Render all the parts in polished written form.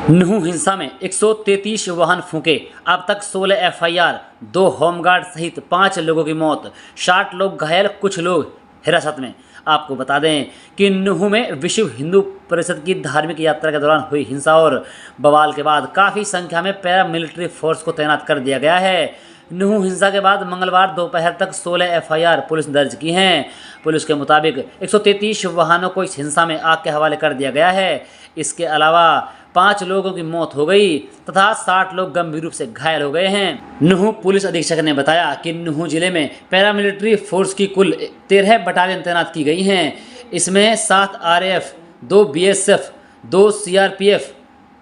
नुहू हिंसा में 133 वाहन फूंके, अब तक 16 एफआईआर, 2 होमगार्ड सहित 5 लोगों की मौत, 60 लोग घायल, कुछ लोग हिरासत में। आपको बता दें कि नुहू में विश्व हिंदू परिषद की धार्मिक यात्रा के दौरान हुई हिंसा और बवाल के बाद काफ़ी संख्या में पैरामिलिट्री फोर्स को तैनात कर दिया गया है। नुहू हिंसा के बाद मंगलवार दोपहर तक 16 एफआईआर पुलिस ने दर्ज की हैं। पुलिस के मुताबिक 133 वाहनों को इस हिंसा में आग के हवाले कर दिया गया है। इसके अलावा 5 लोगों की मौत हो गई तथा 60 लोग गंभीर रूप से घायल हो गए हैं। नुहू पुलिस अधीक्षक ने बताया कि नुहू जिले में पैरामिलिट्री फोर्स की कुल 13 बटालियन तैनात की गई हैं। इसमें 7 आरएएफ, 2 बीएसएफ, 2 सीआरपीएफ,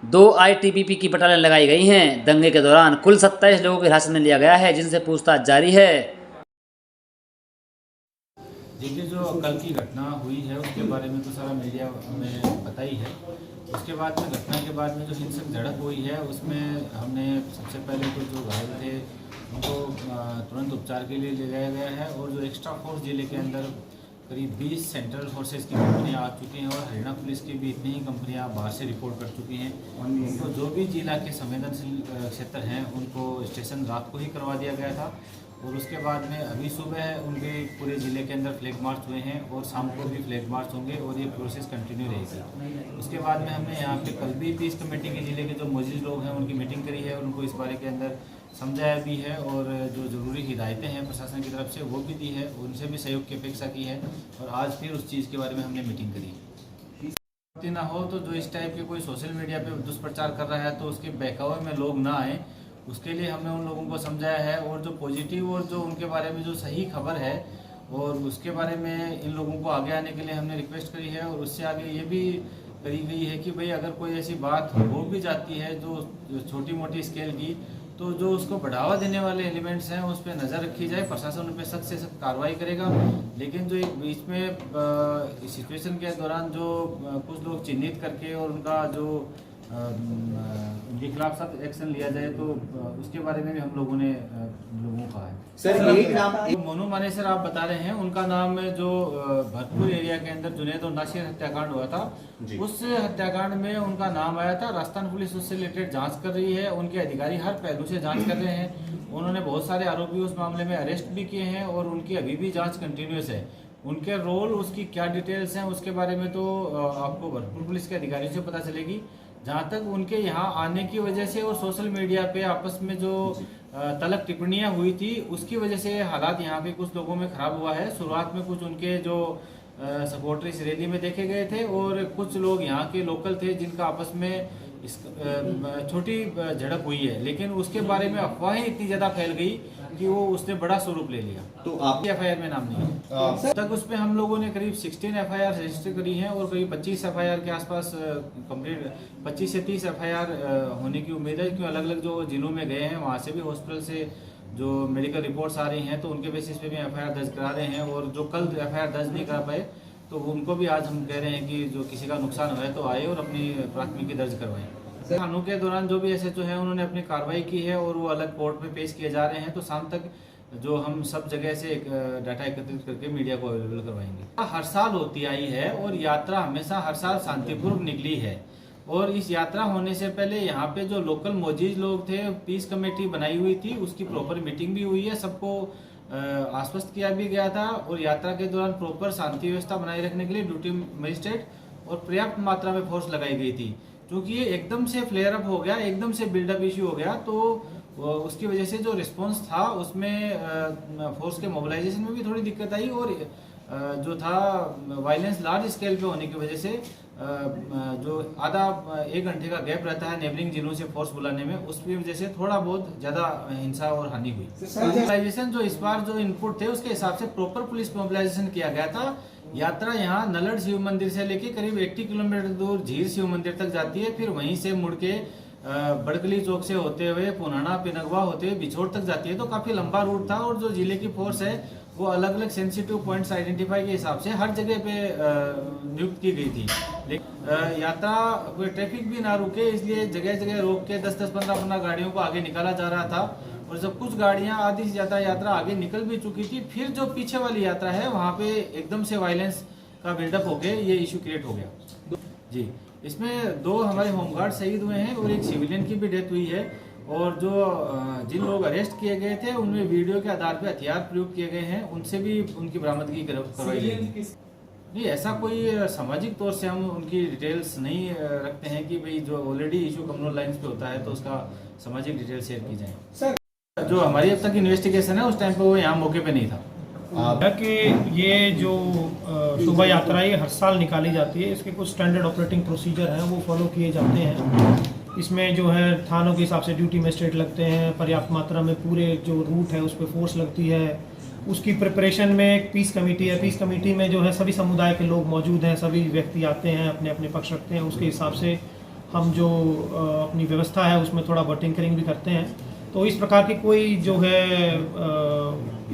2 आईटीबीपी की बटालियन लगाई गई हैं। दंगे के दौरान कुल 27 लोगों को हिरासत में लिया गया है, जिनसे पूछताछ जारी है। देखिए, जो कल की घटना हुई है उसके बारे में तो सारा मीडिया में पता ही है। उसके बाद में घटना के बाद में जो हिंसक झड़प हुई है उसमें हमने सबसे पहले तो जो घायल थे उनको तुरंत उपचार के लिए ले जाया गया है और जो एक्स्ट्रा फोर्स जिले के अंदर करीब 20 सेंट्रल फोर्सेस की कंपनियां आ चुकी हैं और हरियाणा पुलिस की भी इतनी ही कंपनियां बाहर से रिपोर्ट कर चुकी हैं। उनको जो भी जिला के संवेदनशील क्षेत्र हैं उनको स्टेशन रात को ही करवा दिया गया था और उसके बाद में अभी सुबह उनके पूरे ज़िले के अंदर फ्लैग मार्च हुए हैं और शाम को भी फ्लैग मार्च होंगे और ये प्रोसेस कंटिन्यू रहेगी। उसके बाद में हमने यहाँ पे कल भी पीस कमेटी के ज़िले के जो मौजूद लोग हैं उनकी मीटिंग करी है, उनको इस बारे के अंदर समझाया भी है और जो ज़रूरी हिदायतें हैं प्रशासन की तरफ से वो भी दी है, उनसे भी सहयोग की अपेक्षा की है और आज फिर उस चीज़ के बारे में हमने मीटिंग करी। ना हो तो जो इस टाइप के कोई सोशल मीडिया पे दुष्प्रचार कर रहा है तो उसके बहकावे में लोग ना आए, उसके लिए हमने उन लोगों को समझाया है और जो पॉजिटिव और जो उनके बारे में जो सही खबर है और उसके बारे में इन लोगों को आगे आने के लिए हमने रिक्वेस्ट करी है और उससे आगे ये भी करी गई है कि भाई अगर कोई ऐसी बात हो भी जाती है जो छोटी मोटी स्केल की, तो जो उसको बढ़ावा देने वाले एलिमेंट्स हैं उस पर नज़र रखी जाए, प्रशासन उन पर सख्त से सख्त कार्रवाई करेगा। लेकिन जो एक बीच में सिचुएशन के दौरान जो कुछ लोग चिन्हित करके और उनका जो उनके खिलाफ सख्त एक्शन लिया जाए तो उसके बारे में भी हम लोगों ने लोगों को कहा है। सर एक नाम मोनू मानेसर आप बता रहे हैं, उनका नाम जो भरतपुर एरिया के अंदर जुनैद और नासिर हत्याकांड हुआ था, उस हत्याकांड में उनका नाम आया था। राजस्थान पुलिस उससे रिलेटेड जांच कर रही है, उनके अधिकारी हर पहलू से जांच कर रहे हैं। उन्होंने बहुत सारे आरोपी उस मामले में अरेस्ट भी किए हैं और उनकी अभी भी जाँच कंटिन्यूस है। उनके रोल, उसकी क्या डिटेल्स हैं उसके बारे में तो आपको भरतपुर पुलिस के अधिकारियों से पता चलेगी। जहाँ तक उनके यहाँ आने की वजह से और सोशल मीडिया पे आपस में जो तलक टिप्पणियाँ हुई थी उसकी वजह से हालात यहाँ पे कुछ लोगों में खराब हुआ है। शुरुआत में कुछ उनके जो सपोर्टर इस रैली में देखे गए थे और कुछ लोग यहाँ के लोकल थे जिनका आपस में छोटी झड़प हुई है, लेकिन उसके बारे में अफवाहें इतनी ज़्यादा फैल गई कि वो उसने बड़ा स्वरूप ले लिया। तो आप एफआईआर में नाम नहीं है तक उस पर हम लोगों ने करीब 16 एफआईआर रजिस्टर करी हैं और करीब 25 एफआईआर के आसपास कंप्लीट 25 से 30 एफआईआर होने की उम्मीद है, क्योंकि अलग अलग जो जिलों में गए हैं वहाँ से भी हॉस्पिटल से जो मेडिकल रिपोर्ट्स आ रही हैं तो उनके बेसिस पे भी एफआईआर दर्ज करा रहे हैं और जो कल एफआईआर दर्ज नहीं करा पाए तो उनको भी आज हम कह रहे हैं कि जो किसी का नुकसान हुआ है तो आए और अपनी प्राथमिकी दर्ज करवाएं। कानून के दौरान जो भी एसएचओ है उन्होंने अपनी कार्रवाई की है और वो अलग कोर्ट में पेश किए जा रहे हैं, तो शाम तक जो हम सब जगह से डाटा एकत्रित करके मीडिया को अवेलेबल करवाएंगे। हर साल होती आई है और यात्रा हमेशा हर साल शांतिपूर्वक निकली है और इस यात्रा होने से पहले यहाँ पे जो लोकल मौजूद लोग थे, पीस कमेटी बनाई हुई थी, उसकी प्रॉपर मीटिंग भी हुई है, सबको आश्वस्त किया भी गया था और यात्रा के दौरान प्रॉपर शांति व्यवस्था बनाए रखने के लिए ड्यूटी मजिस्ट्रेट और पर्याप्त मात्रा में फोर्स लगाई गई थी। क्योंकि ये एकदम से फ्लेयर अप हो गया, एकदम से बिल्डअप इश्यू हो गया, तो उसकी वजह से जो रिस्पांस था उसमें फोर्स के मोबिलाइजेशन में भी थोड़ी दिक्कत आई और जो था वायलेंस लार्ज स्केल पे होने की वजह से जो आधा 1 घंटे का गैप रहता है नेबरिंग जिलों से फोर्स बुलाने में, उसकी वजह से थोड़ा बहुत ज़्यादा हिंसा और हानि हुई। मोबिलाइजेशन जो इस बार जो इनपुट थे उसके हिसाब से प्रॉपर पुलिस मोबिलाइजेशन किया गया था। यात्रा यहाँ नलड़ शिव मंदिर से लेके करीब 80 किलोमीटर दूर झीर शिव मंदिर तक जाती है, फिर वहीं से मुड़ के बड़कली चौक से होते हुए पुनाना पिनगवा होते हुए बिछोड़ तक जाती है। तो काफी लंबा रूट था और जो जिले की फोर्स है वो अलग अलग सेंसिटिव पॉइंट्स आइडेंटिफाई के हिसाब से हर जगह पे नियुक्त की गई थी। लेकिन यात्रा कोई ट्रैफिक भी ना रुके इसलिए जगह जगह रोक के 10-10, 15-15 गाड़ियों को आगे निकाला जा रहा था और जब कुछ गाड़ियां आधी से ज्यादा यात्रा आगे निकल भी चुकी थी, फिर जो पीछे वाली यात्रा है वहां पे एकदम से वायलेंस का बिल्डअप हो गया, ये इशू क्रिएट हो गया। जी, इसमें 2 हमारे होमगार्ड शहीद हुए हैं और एक सिविलियन की भी डेथ हुई है। और जो जिन लोग अरेस्ट किए गए थे उनमें वीडियो के आधार पर हथियार प्रयोग किए गए हैं, उनसे भी उनकी बरामदगी करवाई गई। नहीं, ऐसा कोई सामाजिक तौर से हम उनकी डिटेल्स नहीं रखते हैं कि भाई जो ऑलरेडी इशू कम्युनल लाइंस पे होता है तो उसका सामाजिक डिटेल शेयर की जाए। सर, जो हमारी अब तक इन्वेस्टिगेशन है उस टाइम पे वो यहाँ मौके पे नहीं था। कि ये जो शोभा यात्रा ये हर साल निकाली जाती है, इसके कुछ स्टैंडर्ड ऑपरेटिंग प्रोसीजर हैं वो फॉलो किए जाते हैं। इसमें जो है थानों के हिसाब से ड्यूटी मजिस्ट्रेट लगते हैं, पर्याप्त मात्रा में पूरे जो रूट है उस पर फोर्स लगती है। उसकी प्रिपरेशन में एक पीस कमेटी है, पीस कमेटी में जो है सभी समुदाय के लोग मौजूद हैं, सभी व्यक्ति आते हैं, अपने अपने पक्ष रखते हैं। उसके हिसाब से हम जो अपनी व्यवस्था है उसमें थोड़ा टिंकरिंग भी करते हैं। तो इस प्रकार की कोई जो है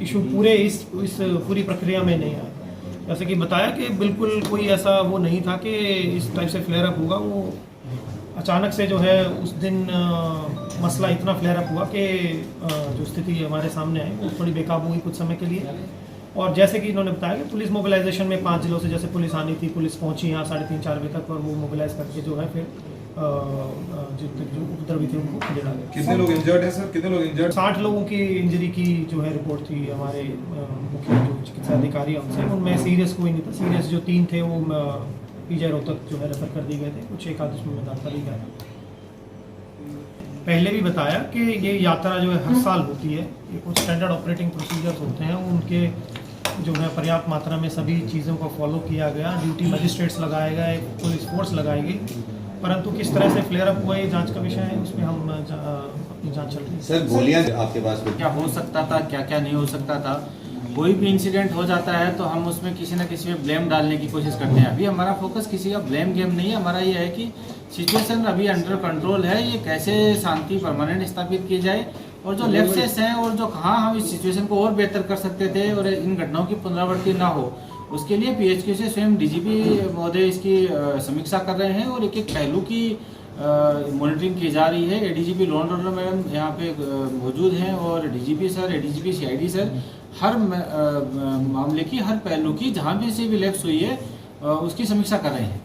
इशू पूरे इस पूरी प्रक्रिया में नहीं आया। जैसे कि बताया कि बिल्कुल कोई ऐसा वो नहीं था कि इस टाइप से फ्लेयर अप होगा। वो अचानक से जो है उस दिन मसला इतना फ्लेयर अप हुआ कि जो स्थिति हमारे सामने आई वो थोड़ी बेकाबू हुई कुछ समय के लिए। और जैसे कि इन्होंने बताया कि पुलिस मोबिलाइजेशन में 5 जिलों से जैसे पुलिस आनी थी, पुलिस पहुंची यहाँ 3:30-4 बजे तक, और वो मोबिलाइज करके जो है फिर जो उपद्रवी थे उनको खदेड़ा गया। कितने लोग इंजर्ड हैं सर? कितने लोग इंजर्ड? 60 लोगों की इंजरी की जो है रिपोर्ट थी हमारे मुख्य जो चिकित्सा अधिकारी हैं उनसे। उनमें सीरियस कोई नहीं था। सीरियस जो 3 थे वो पीजे रोहतक जो है रेफर कर दिए गए थे, कुछ एक आध उसमें दाखिल भी गया। पहले भी बताया कि ये यात्रा जो है हर साल होती है, ये कुछ स्टैंडर्ड ऑपरेटिंग प्रोसीजर्स होते हैं, उनके जो है पर्याप्त मात्रा में सभी चीज़ों को फॉलो किया गया। ड्यूटी मजिस्ट्रेट्स लगाए गए, पुलिस फोर्स लगाई गई, परंतु किस तरह से फ्लेयर अप हुआ ये जांच का विषय है, उसमें हम अपनी जांच चल रही है। सर, गोलियां आपके पास क्या हो सकता था, क्या क्या नहीं हो सकता था। कोई भी इंसिडेंट हो जाता है तो हम उसमें किसी न किसी में ब्लेम डालने की कोशिश करते हैं। अभी हमारा फोकस किसी का ब्लेम गेम नहीं है। हमारा ये है कि सिचुएशन अभी अंडर कंट्रोल है, ये कैसे शांति परमानेंट स्थापित की जाए, और जो लैप्सेस हैं और जो कहाँ हम इस सिचुएशन को और बेहतर कर सकते थे और इन घटनाओं की पुनरावृत्ति ना हो, उसके लिए पीएचक्यू से स्वयं डीजीपी महोदय इसकी समीक्षा कर रहे हैं और एक एक पहलू की मॉनिटरिंग की जा रही है। ADGP law and order madam यहाँ पे मौजूद हैं और DGP sir, ADGP CID sir हर मामले की, हर पहलू की जहाँ भी से भी लैप्स हुई है उसकी समीक्षा कर रहे हैं।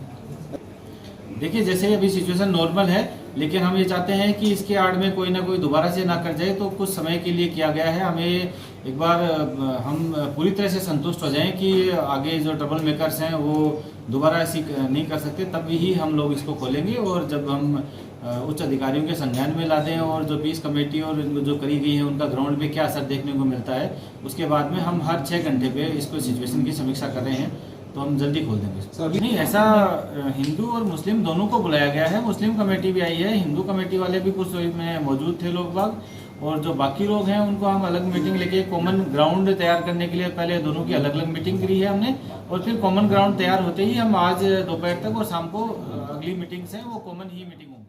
देखिए, जैसे अभी सिचुएशन नॉर्मल है, लेकिन हम ये चाहते हैं कि इसके आड़ में कोई ना कोई दोबारा से ना कर जाए, तो कुछ समय के लिए किया गया है। हमें एक बार हम पूरी तरह से संतुष्ट हो जाएं कि आगे जो ट्रबल मेकर्स हैं वो दोबारा ऐसी नहीं कर सकते, तब ही हम लोग इसको खोलेंगे। और जब हम उच्च अधिकारियों के संज्ञान में ला दें और जो पीस कमेटी और जो करी गई है उनका ग्राउंड पे क्या असर देखने को मिलता है, उसके बाद में हम हर 6 घंटे पे इसको सिचुएशन की समीक्षा कर रहे हैं, तो हम जल्दी खोल देंगे। नहीं, ऐसा हिंदू और मुस्लिम दोनों को बुलाया गया है। मुस्लिम कमेटी भी आई है, हिंदू कमेटी वाले भी कुछ में मौजूद थे लोग बाग, और जो बाकी लोग हैं उनको हम अलग मीटिंग लेके कॉमन ग्राउंड तैयार करने के लिए पहले दोनों की अलग अलग मीटिंग करी है हमने, और फिर कॉमन ग्राउंड तैयार होते ही हम आज दोपहर तक और शाम को अगली मीटिंग्स हैं वो कॉमन ही मीटिंग होंगी।